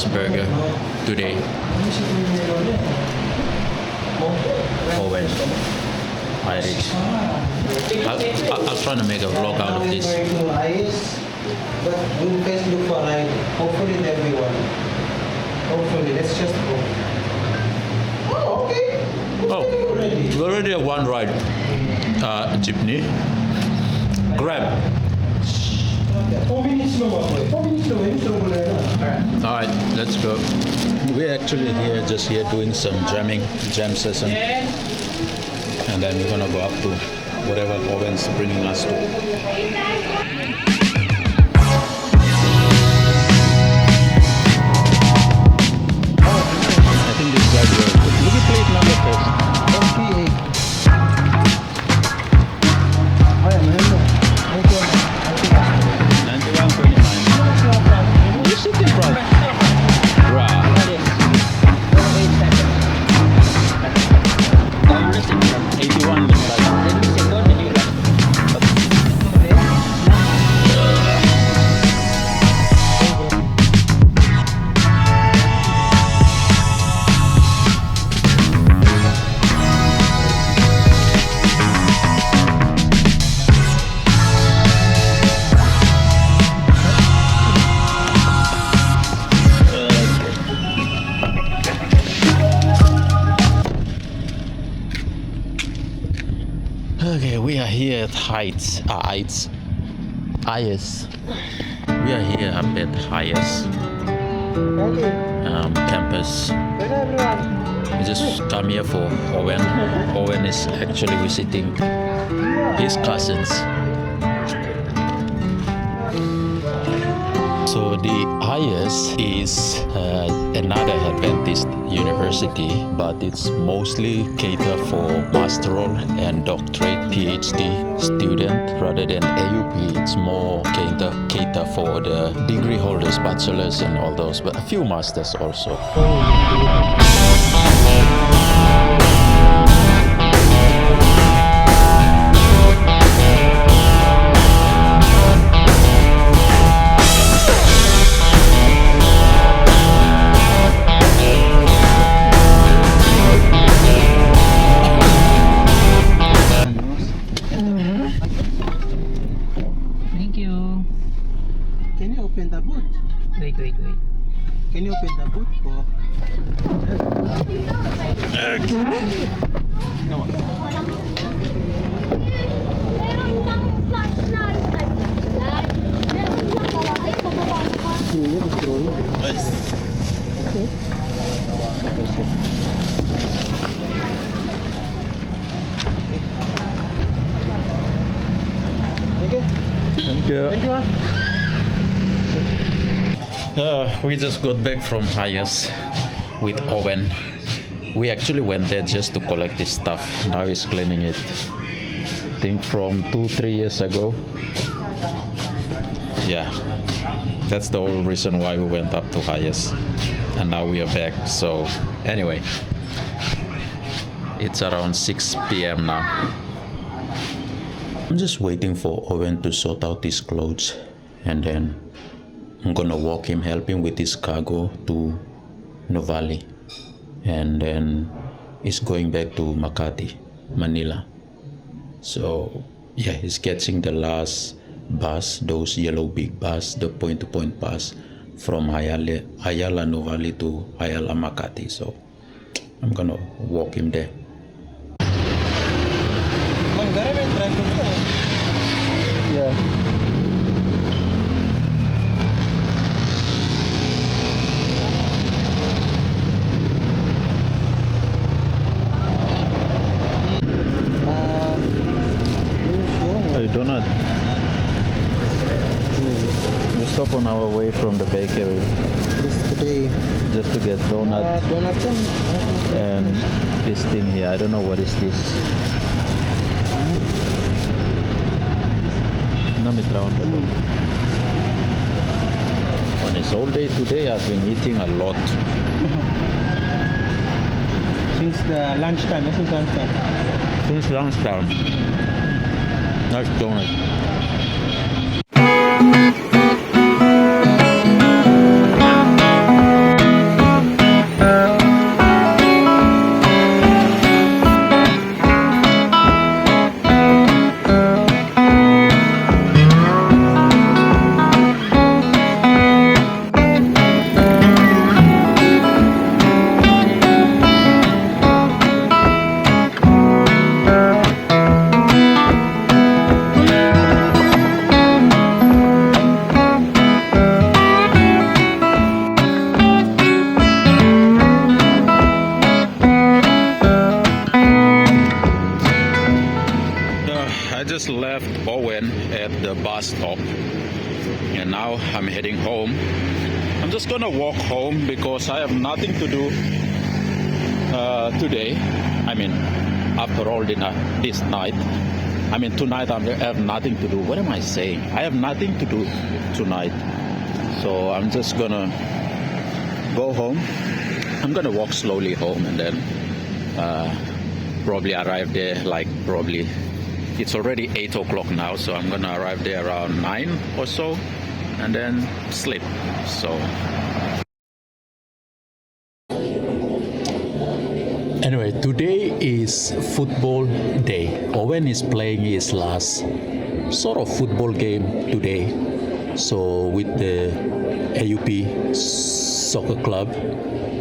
last burger today. Owen, Irish. I'll try to make a vlog out of this. But we'll first look for like, hopefully everyone. Hopefully, let's just go. Oh, okay. Oh, we already have one ride. Jeepney. Grab. 4 minutes slower. 4 minutes slower. Alright, let's go. We're actually just here doing some jam session. And then we're gonna go up to whatever Owen's bringing us to. Look at plate number first. 9129. You sit in front. Right. 81 this time. Okay, we are here at Heights. IS. We are here up at Highest campus. We just come here for Owen. Owen is actually visiting his cousins. So the IS is another Adventist university, but it's mostly catered for masteral and doctorate PhD student rather than AUP. It's more cater for the degree holders, bachelors and all those, but a few masters also. Can you open the boot? Wait. Can you open the boot? Or... Thank you. We just got back from Highest with Owen. We actually went there just to collect his stuff. Now he's cleaning it. I think from 2-3 years ago. Yeah, that's the whole reason why we went up to Highest. And now we are back. So anyway, it's around 6 p.m. now. I'm just waiting for Owen to sort out his clothes, and then I'm gonna walk him, help him with his cargo to Novali, and then he's going back to Makati, Manila. So yeah, he's catching the last bus, those yellow big bus, the point-to-point bus from Ayala Novali to Ayala Makati. So I'm gonna walk him there. Yeah. Hey, donut. We stop on our way from the bakery Today. just to get donut Donut and this thing here. I don't know what is this. On his whole day today, I've been eating a lot. Since the lunchtime, since lunchtime. Since lunchtime. Nice donut. left the bus stop, and now I'm heading home. I'm just gonna walk home because I have nothing to do today. I mean, after all this night. I mean, tonight I have nothing to do. What am I saying? I have nothing to do tonight. So I'm just gonna go home. I'm gonna walk slowly home and then probably arrive there like probably, it's already 8 o'clock now, so I'm gonna arrive there around 9 or so and then sleep. So anyway, today is football day. Owen is playing his last sort of football game today. So with the AUP soccer club.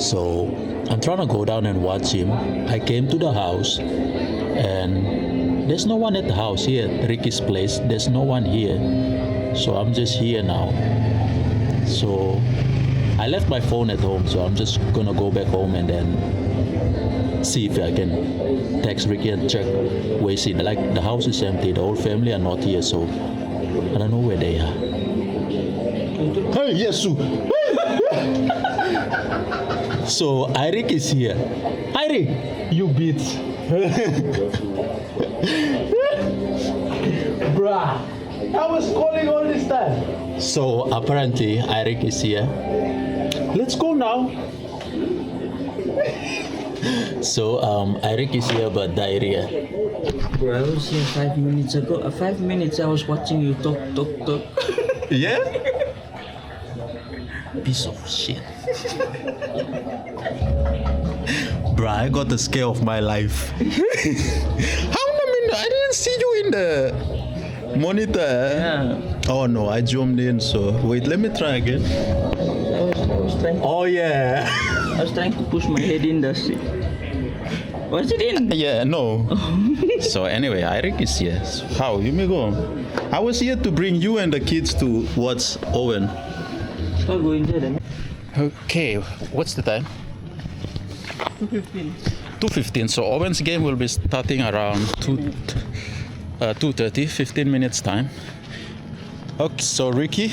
So I'm trying to go down and watch him. I came to the house and there's no one at the house here at Ricky's place. There's no one here. So I'm just here now. So I left my phone at home, so I'm just gonna go back home and then see if I can text Ricky and check where is he. Like the house is empty, the whole family are not here, so I don't know where they are. Hey, yes, so Eric is here. Eric, you beat. Bruh, I was calling all this time. So apparently Eric is here. Let's go now. So Eric is here but diarrhea. Bro, I was here 5 minutes ago. 5 minutes I was watching you talk. Yeah? Piece of shit. Bruh, I got the scare of my life. I didn't see you in the monitor. Yeah. Oh no, I zoomed in, so wait, let me try again. I was trying. Oh yeah. I was trying to push my head in the seat. Was it in? Yeah, no. So anyway, Eric is here. So how? You may go. I was here to bring you and the kids to watch Owen. I'll go in there then. Okay, what's the time? 2:15. 2:15. So Owen's game will be starting around 2:30, 15 minutes time. Okay, so Ricky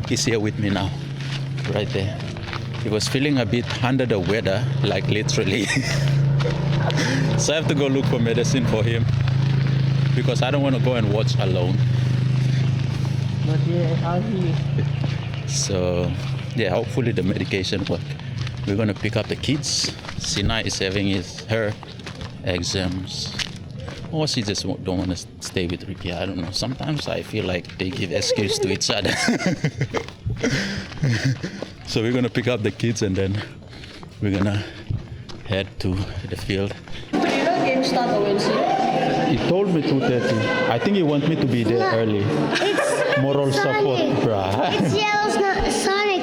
is here with me now, right there. He was feeling a bit under the weather, like literally. So I have to go look for medicine for him because I don't want to go and watch alone. But yeah, how he? So yeah, hopefully the medication work. We're gonna pick up the kids. Sina is having her exams. Or she just don't want to stay with Ricky. I don't know. Sometimes I feel like they give excuse to each other. So we're gonna pick up the kids and then we're gonna head to the field. Game start on Wednesday. He told me 2:30. I think he wants me to be there early. It's Moral Sonic. support, bruh. It's yellow's not Sonic.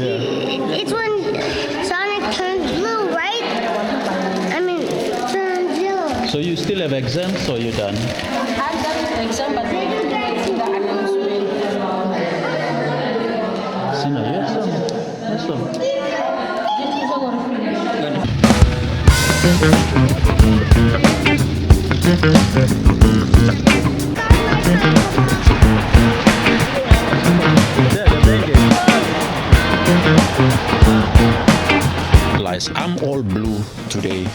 Yeah. It's when Sonic turns blue, right? I mean, turns yellow. So you still have exams or you done? I'm done with the exam, but I need to wait for the announcement. Sina, you have some? Have some. Guys, I'm all blue today.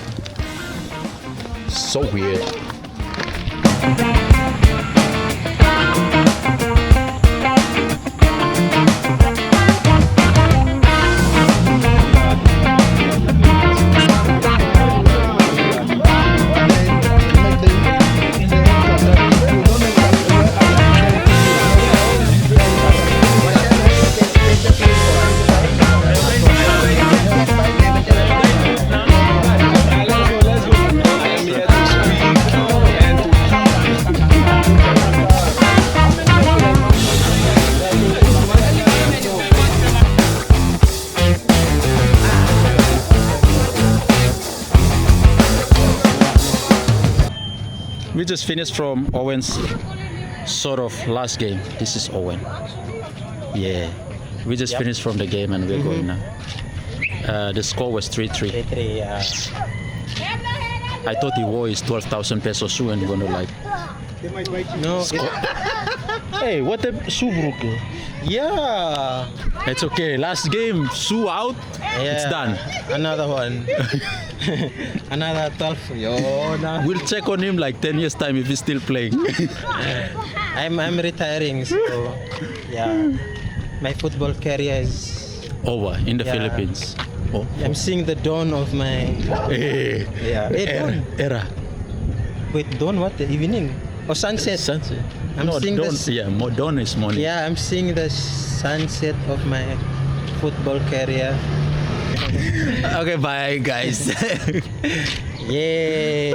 So weird. We just finished from Owen's sort of last game. This is Owen. Yeah. We just finished from the game and we're going now. The score was 3-3. 3-3, yeah. I thought he wore his 12,000 peso shoe and gonna like No. Hey, what a Subruk. Yeah. It's okay. Last game, Su out. It's Yeah. done. Another one. Another 12. Yo, no. We'll check on him like 10 years time if he's still playing. I'm retiring, so yeah. My football career is. Over in the Yeah. Philippines. Oh. I'm seeing the dawn of my. Hey. Yeah. Hey, dawn. Era. Wait, dawn? What? The evening? Or sunset? Sunset. I'm no, seeing dawn. this- Yeah, more dawn is morning. Yeah, I'm seeing the sunset of my football career. Okay, bye guys. Yeah.